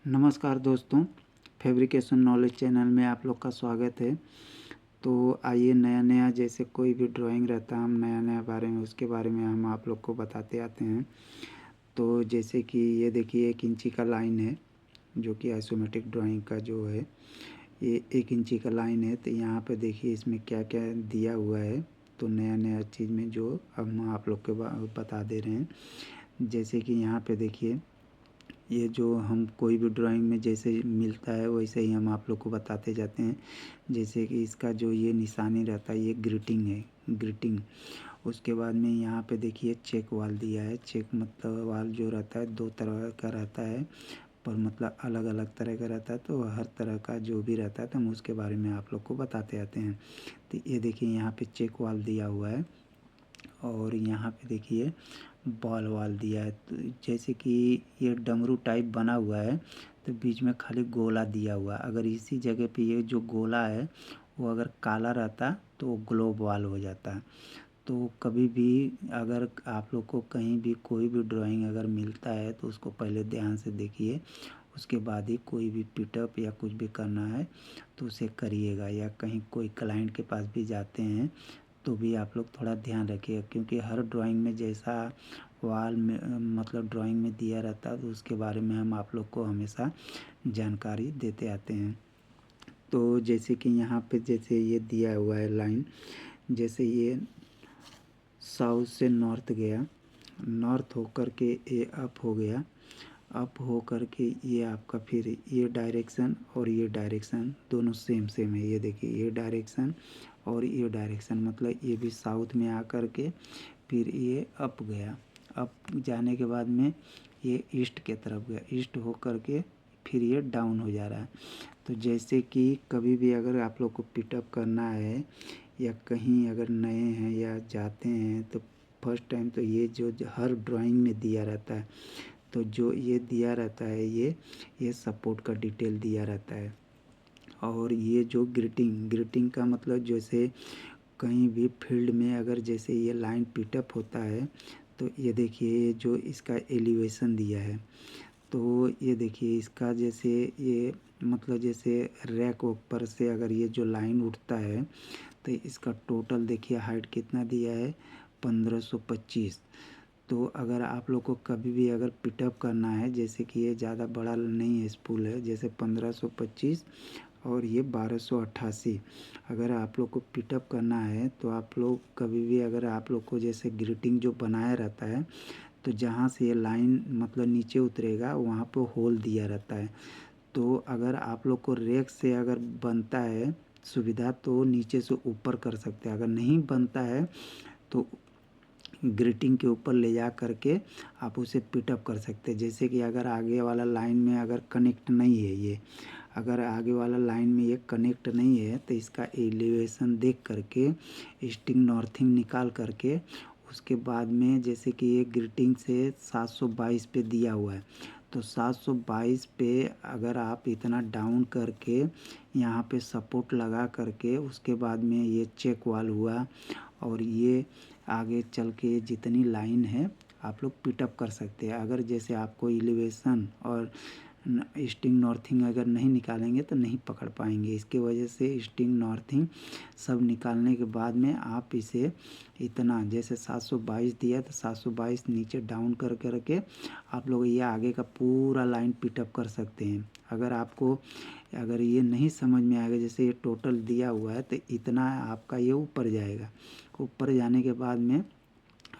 नमस्कार दोस्तों, fabrication knowledge channel में आप लोग का स्वागत है। तो आइए नया जैसे कोई भी ड्राइंग रहता है, हम नया बारे में उसके बारे में हम आप लोग को बताते आते हैं। तो जैसे कि ये देखिए 1 इंची का लाइन है, जो कि आइसोमेट्रिक ड्राइंग का जो है, ये 1 इंची का लाइन है। तो यहाँ पे देखिए इसमें क्या क्या दिया हुआ है। तो नया चीज़ में जो हम आप लोग को बता दे रहे हैं। जैसे कि यहाँ पे देखिए, ये जो हम कोई भी ड्राइंग में जैसे मिलता है वैसे ही हम आप लोग को बताते जाते हैं। जैसे कि इसका जो ये निशानी रहता है, ये ग्रीटिंग है, ग्रीटिंग। उसके बाद में यहाँ पे देखिए चेक वाल दिया है। चेक मतलब वाल जो रहता है 2 तरह का रहता है, पर मतलब अलग अलग तरह का रहता है। तो हर तरह का जो भी रहता है तो हम उसके बारे में आप लोग को बताते आते हैं। तो ये देखिए यहाँ पे चेक वाल दिया हुआ है, और यहाँ पे देखिए बॉल वाल दिया है। तो जैसे कि ये डमरू टाइप बना हुआ है, तो बीच में खाली गोला दिया हुआ है। अगर इसी जगह पे ये जो गोला है वो अगर काला रहता तो वो ग्लोब वाल हो जाता है। तो कभी भी अगर आप लोग को कहीं भी कोई भी ड्राइंग अगर मिलता है तो उसको पहले ध्यान से देखिए, उसके बाद ही कोई भी पिटअप या कुछ भी करना है तो उसे करिएगा। या कहीं कोई क्लाइंट के पास भी जाते हैं तो भी आप लोग थोड़ा ध्यान रखिएगा, क्योंकि हर ड्राइंग में जैसा वाल में मतलब ड्राइंग में दिया रहता है तो उसके बारे में हम आप लोग को हमेशा जानकारी देते आते हैं। तो जैसे कि यहाँ पे जैसे ये दिया हुआ है लाइन, जैसे ये साउथ से नॉर्थ गया, नॉर्थ होकर के ये अप हो गया, अप हो कर के ये आपका फिर ये डायरेक्शन और ये डायरेक्शन दोनों सेम है। ये देखिए ये डायरेक्शन और ये डायरेक्शन, मतलब ये भी साउथ में आकर के फिर ये अप गया। अप जाने के बाद में ये ईस्ट के तरफ गया, ईस्ट हो कर के फिर ये डाउन हो जा रहा है। तो जैसे कि कभी भी अगर आप लोग को पिटअप करना है या कहीं अगर नए हैं या जाते हैं तो फर्स्ट टाइम तो ये जो हर ड्राइंग में दिया रहता है, तो जो ये दिया रहता है ये सपोर्ट का डिटेल दिया रहता है। और ये जो ग्रीटिंग का मतलब जैसे कहीं भी फील्ड में अगर जैसे ये लाइन पिटअप होता है तो ये देखिए जो इसका एलिवेशन दिया है। तो ये देखिए इसका जैसे ये मतलब जैसे रैक ऊपर से अगर ये जो लाइन उठता है तो इसका टोटल देखिए हाइट कितना दिया है, 1525। तो अगर आप लोग को कभी भी अगर पिटअप करना है, जैसे कि ये ज़्यादा बड़ा नहीं है स्पूल है, जैसे 1525 और ये 1288, अगर आप लोग को पिटअप करना है तो आप लोग कभी भी अगर आप लोग को जैसे ग्रीटिंग जो बनाया रहता है तो जहाँ से ये लाइन मतलब नीचे उतरेगा वहाँ पर होल दिया रहता है। तो अगर आप लोग को रेक से अगर बनता है सुविधा तो नीचे से ऊपर कर सकते हैं, अगर नहीं बनता है तो ग्रीटिंग के ऊपर ले जा करके आप उसे पिटअप कर सकते हैं। जैसे कि अगर आगे वाला लाइन में अगर कनेक्ट नहीं है, ये अगर आगे वाला लाइन में ये कनेक्ट नहीं है तो इसका एलिवेशन देख करके ईस्टिंग नॉर्थिंग निकाल करके उसके बाद में जैसे कि ये ग्रीटिंग से 722 पे दिया हुआ है, तो 722 पे अगर आप इतना डाउन करके यहाँ पे सपोर्ट लगा करके उसके बाद में ये चेक वाल हुआ, और ये आगे चल के जितनी लाइन है आप लोग पिटअप कर सकते हैं। अगर जैसे आपको एलिवेशन और ईस्टिंग नॉर्थिंग अगर नहीं निकालेंगे तो नहीं पकड़ पाएंगे। इसके वजह से ईस्टिंग नॉर्थिंग सब निकालने के बाद में आप इसे इतना जैसे 722 दिया तो 722 नीचे डाउन कर करके आप लोग ये आगे का पूरा लाइन पिटअप कर सकते हैं। अगर आपको अगर ये नहीं समझ में आएगा, जैसे ये टोटल दिया हुआ है तो इतना आपका ये ऊपर जाएगा, ऊपर जाने के बाद में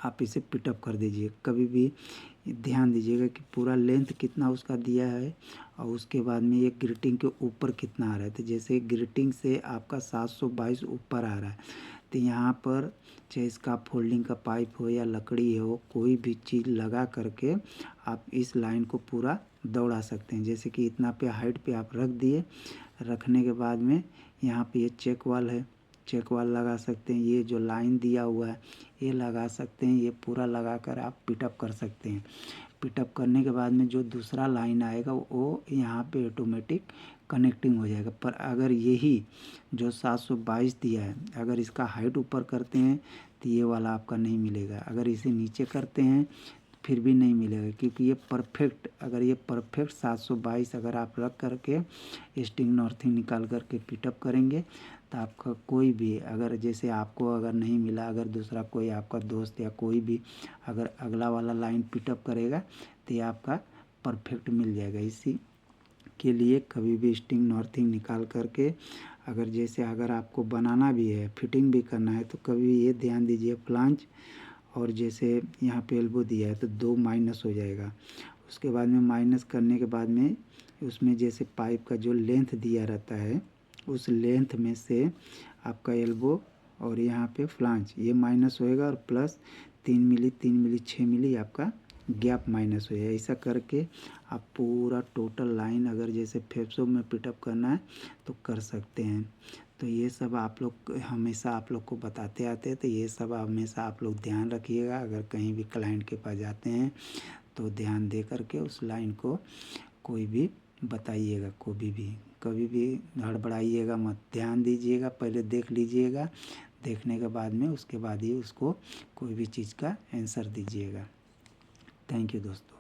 आप इसे पिटअप कर दीजिए। कभी भी ध्यान दीजिएगा कि पूरा लेंथ कितना उसका दिया है और उसके बाद में ये ग्रीटिंग के ऊपर कितना आ रहा है। तो जैसे ग्रीटिंग से आपका 722 ऊपर आ रहा है तो यहाँ पर चाहे इसका फोल्डिंग का पाइप हो या लकड़ी हो, कोई भी चीज़ लगा करके आप इस लाइन को पूरा दौड़ा सकते हैं। जैसे कि इतना पे हाइट पे आप रख दिए, रखने के बाद में यहाँ पे ये चेक वाल है, चेक वाल लगा सकते हैं। ये जो लाइन दिया हुआ है ये लगा सकते हैं, ये पूरा लगा कर आप पिटअप कर सकते हैं। पिटअप करने के बाद में जो दूसरा लाइन आएगा वो यहाँ पे ऑटोमेटिक कनेक्टिंग हो जाएगा। पर अगर यही जो 722 दिया है अगर इसका हाइट ऊपर करते हैं तो ये वाला आपका नहीं मिलेगा। अगर इसे नीचे करते हैं फिर भी नहीं मिलेगा, क्योंकि ये परफेक्ट, अगर ये परफेक्ट 722 अगर आप रख करके स्टिंग नॉर्थिंग निकाल करके पिटअप करेंगे तो आपका कोई भी, अगर जैसे आपको अगर नहीं मिला, अगर दूसरा कोई आपका दोस्त या कोई भी अगर अगला वाला लाइन पिटअप करेगा तो ये आपका परफेक्ट मिल जाएगा। इसी के लिए कभी भी स्टिंग नॉर्थिंग निकाल करके अगर जैसे अगर आपको बनाना भी है, फिटिंग भी करना है, तो कभी ये ध्यान दीजिए फ्लांज और जैसे यहाँ पे एल्बो दिया है तो 2 माइनस हो जाएगा। उसके बाद में माइनस करने के बाद में उसमें जैसे पाइप का जो लेंथ दिया रहता है उस लेंथ में से आपका एल्बो और यहाँ पे फ्लांज ये माइनस होएगा और प्लस 3 मिली 3 मिली 6 मिली आपका गैप माइनस हो जाए। ऐसा करके आप पूरा टोटल लाइन अगर जैसे फेफसों में पिटअप करना है तो कर सकते हैं। तो ये सब आप लोग हमेशा आप लोग को बताते आते हैं, तो ये सब हमेशा आप लोग ध्यान रखिएगा। अगर कहीं भी क्लाइंट के पास जाते हैं तो ध्यान दे करके उस लाइन को कोई भी बताइएगा, कभी भी हड़बड़ाइएगा मत, ध्यान दीजिएगा, पहले देख लीजिएगा, देखने के बाद में उसके बाद ही उसको कोई भी चीज़ का आंसर दीजिएगा। थैंक यू दोस्तों।